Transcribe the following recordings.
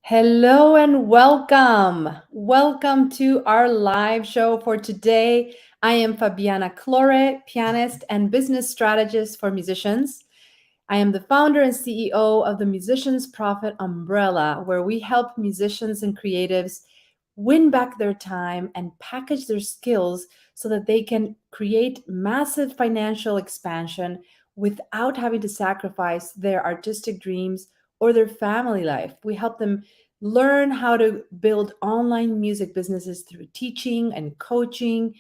Hello and welcome. Welcome to our live show for today. I am Fabiana Clore, pianist and business strategist for musicians. I am the founder and CEO of the Musicians Profit Umbrella, where we help musicians and creatives win back their time and package their skills so that they can create massive financial expansion without having to sacrifice their artistic dreams or their family life. We help them learn how to build online music businesses through teaching and coaching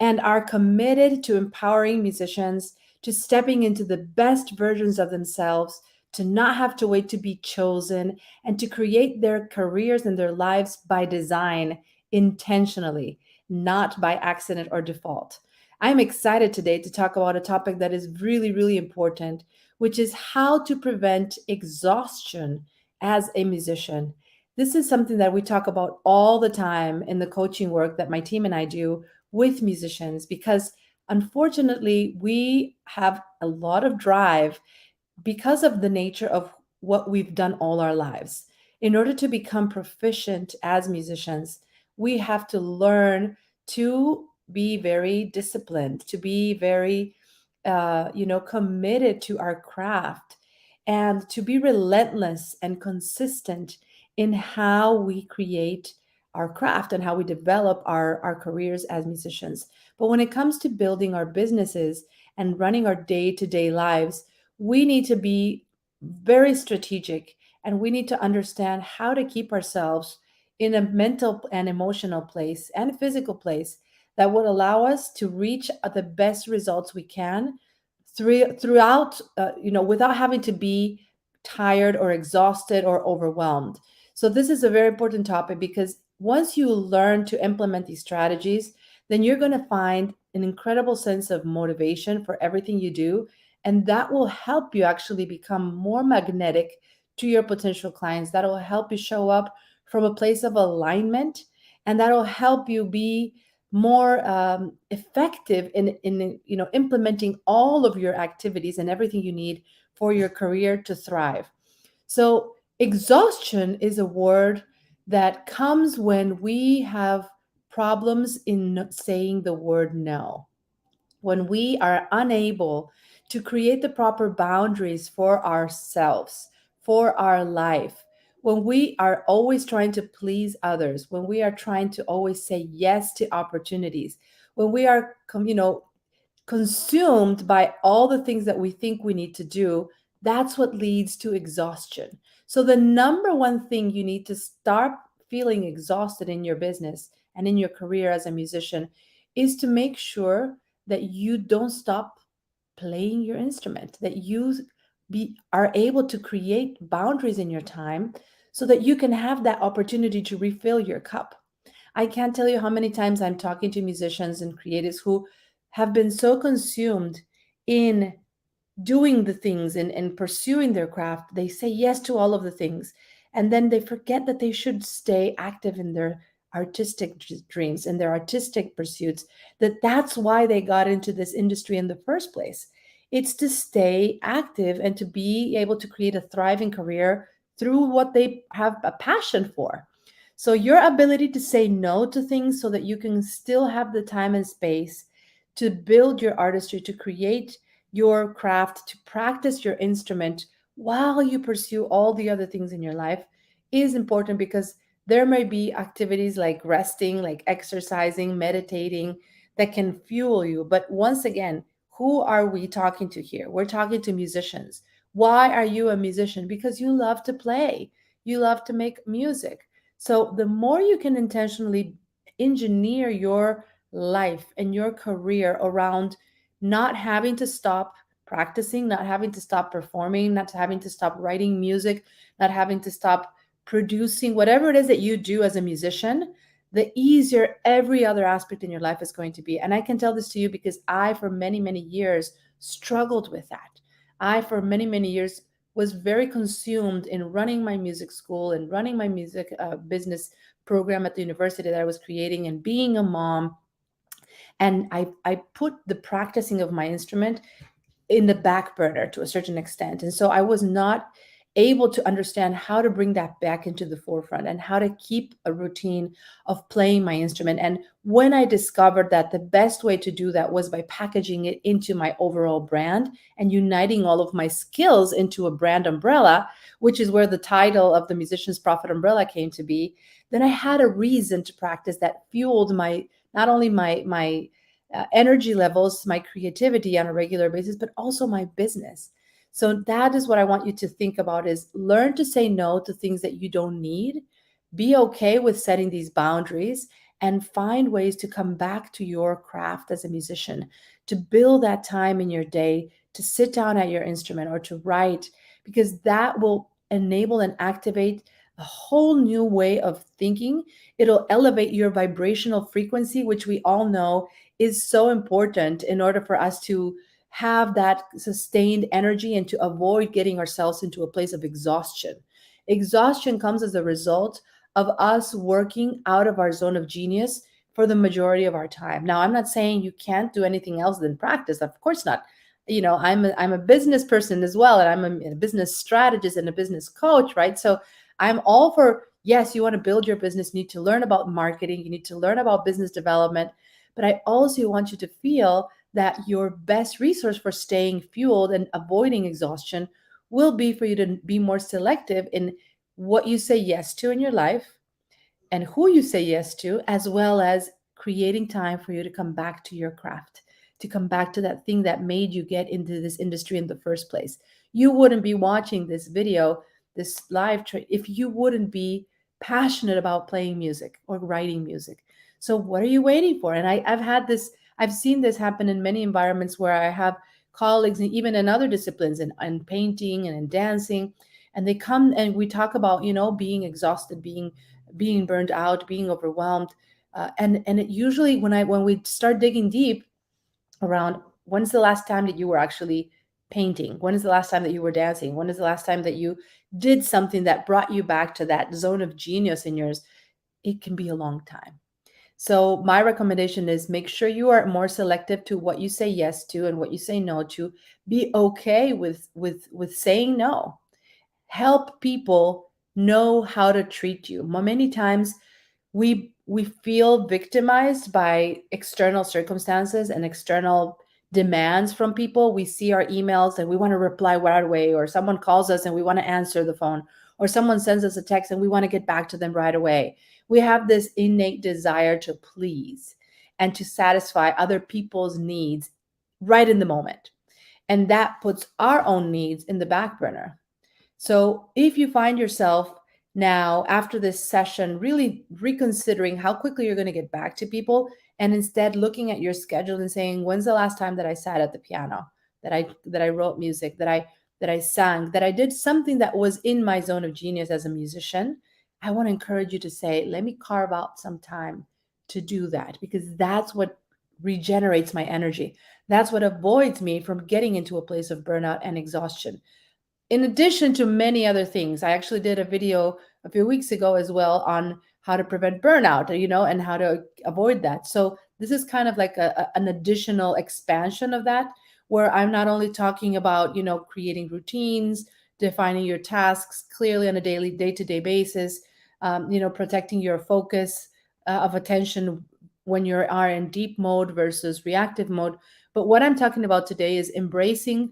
and are committed to empowering musicians to stepping into the best versions of themselves, to not have to wait to be chosen, and to create their careers and their lives by design intentionally, not by accident or default. I'm excited today to talk about a topic that is really, really important, which is how to prevent exhaustion as a musician. This is something that we talk about all the time in the coaching work that my team and I do with musicians because unfortunately we have a lot of drive because of the nature of what we've done all our lives. In order to become proficient as musicians, we have to learn to be very disciplined, to be very, committed to our craft, and to be relentless and consistent in how we create our craft and how we develop our careers as musicians. But when it comes to building our businesses and running our day to day lives, we need to be very strategic and we need to understand how to keep ourselves in a mental and emotional place and physical place that would allow us to reach the best results we can throughout, without having to be tired or exhausted or overwhelmed. So this is a very important topic because once you learn to implement these strategies, then you're going to find an incredible sense of motivation for everything you do, and that will help you actually become more magnetic to your potential clients. That will help you show up from a place of alignment, and that will help you be more effective in implementing all of your activities and everything you need for your career to thrive. So exhaustion is a word that comes when we have problems in saying the word no, when we are unable to create the proper boundaries for ourselves, for our life, when we are always trying to please others, when we are trying to always say yes to opportunities, when we are, consumed by all the things that we think we need to do, that's what leads to exhaustion. So, the number one thing you need to start feeling exhausted in your business and in your career as a musician is to make sure that you don't stop playing your instrument, that you are able to create boundaries in your time so that you can have that opportunity to refill your cup. I can't tell you how many times I'm talking to musicians and creatives who have been so consumed in doing the things and pursuing their craft. They say yes to all of the things. And then they forget that they should stay active in their artistic dreams and their artistic pursuits, that's why they got into this industry in the first place. It's to stay active and to be able to create a thriving career through what they have a passion for. So your ability to say no to things so that you can still have the time and space to build your artistry, to create your craft, to practice your instrument while you pursue all the other things in your life is important, because there may be activities like resting, like exercising, meditating that can fuel you. But once again, who are we talking to here? We're talking to musicians. Why are you a musician? Because you love to play, you love to make music. So the more you can intentionally engineer your life and your career around not having to stop practicing, not having to stop performing, not having to stop writing music, not having to stop producing whatever it is that you do as a musician, the easier every other aspect in your life is going to be. And I can tell this to you because I, for many, many years, struggled with that. I, for many, many years, was very consumed in running my music school and running my music business program at the university that I was creating and being a mom. And I put the practicing of my instrument in the back burner to a certain extent. And so I was not able to understand how to bring that back into the forefront and how to keep a routine of playing my instrument. And when I discovered that the best way to do that was by packaging it into my overall brand and uniting all of my skills into a brand umbrella, which is where the title of the Musician's Profit Umbrella came to be, then I had a reason to practice that fueled my not only my energy levels, my creativity on a regular basis, but also my business. So that is what I want you to think about: is learn to say no to things that you don't need. Be okay with setting these boundaries and find ways to come back to your craft as a musician, to build that time in your day to sit down at your instrument or to write, because that will enable and activate a whole new way of thinking. It'll elevate your vibrational frequency, which we all know is so important in order for us to have that sustained energy and to avoid getting ourselves into a place of exhaustion. Exhaustion comes as a result of us working out of our zone of genius for the majority of our time. Now, I'm not saying you can't do anything else than practice. Of course not. I'm a business person as well, and I'm a business strategist and a business coach, right? So I'm all for, yes, you want to build your business, you need to learn about marketing, you need to learn about business development, but I also want you to feel that your best resource for staying fueled and avoiding exhaustion will be for you to be more selective in what you say yes to in your life and who you say yes to, as well as creating time for you to come back to your craft, to come back to that thing that made you get into this industry in the first place. You wouldn't be watching this video, this if you wouldn't be passionate about playing music or writing music. So what are you waiting for? And I've seen this happen in many environments where I have colleagues, and even in other disciplines, in painting and in dancing, and they come and we talk about, being exhausted, being burned out, being overwhelmed. And it usually, when we start digging deep around, when's the last time that you were actually painting? When is the last time that you were dancing? When is the last time that you did something that brought you back to that zone of genius in yours? It can be a long time. So my recommendation is make sure you are more selective to what you say yes to and what you say no to. Be okay with saying no. Help people know how to treat you. Many times we feel victimized by external circumstances and external demands from people. We see our emails and we want to reply right away, or someone calls us and we want to answer the phone, or someone sends us a text and we want to get back to them right away. We have this innate desire to please and to satisfy other people's needs right in the moment. And that puts our own needs in the back burner. So if you find yourself now, after this session, really reconsidering how quickly you're going to get back to people, and instead looking at your schedule and saying, when's the last time that I sat at the piano, that I wrote music, that I sang, that I did something that was in my zone of genius as a musician, I want to encourage you to say, let me carve out some time to do that, because that's what regenerates my energy. That's what avoids me from getting into a place of burnout and exhaustion. In addition to many other things, I actually did a video a few weeks ago as well on how to prevent burnout, and how to avoid that. So this is kind of like an additional expansion of that, where I'm not only talking about, creating routines, defining your tasks clearly on a daily, day-to-day basis, protecting your focus of attention when you are in deep mode versus reactive mode. But what I'm talking about today is embracing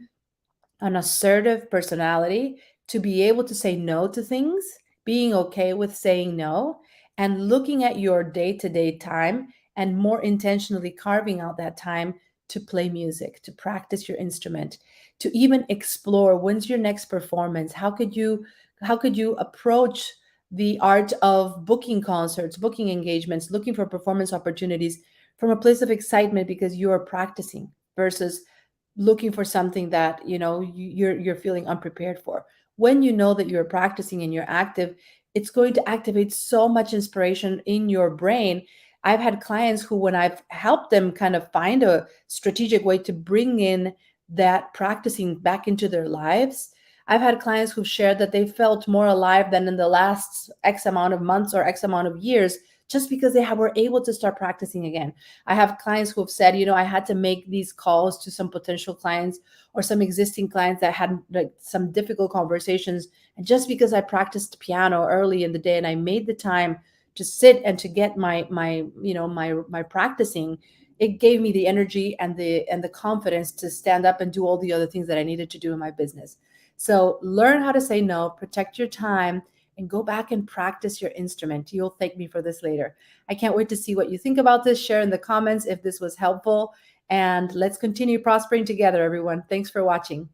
an assertive personality to be able to say no to things, being okay with saying no, and looking at your day to day time and more intentionally carving out that time to play music, to practice your instrument, to even explore when's your next performance. How could you approach the art of booking concerts, booking engagements, looking for performance opportunities from a place of excitement because you are practicing versus looking for something that you're feeling unprepared for. When you know that you're practicing and you're active, it's going to activate so much inspiration in your brain. I've had clients who, when I've helped them kind of find a strategic way to bring in that practicing back into their lives, I've had clients who shared that they felt more alive than in the last X amount of months or X amount of years just because were able to start practicing again. I have clients who have said, I had to make these calls to some potential clients or some existing clients that had like some difficult conversations. And just because I practiced piano early in the day and I made the time to sit and to get my practicing, it gave me the energy and the confidence to stand up and do all the other things that I needed to do in my business. So learn how to say no, protect your time, and go back and practice your instrument. You'll thank me for this later. I can't wait to see what you think about this. Share in the comments if this was helpful, and let's continue prospering together, everyone. Thanks for watching.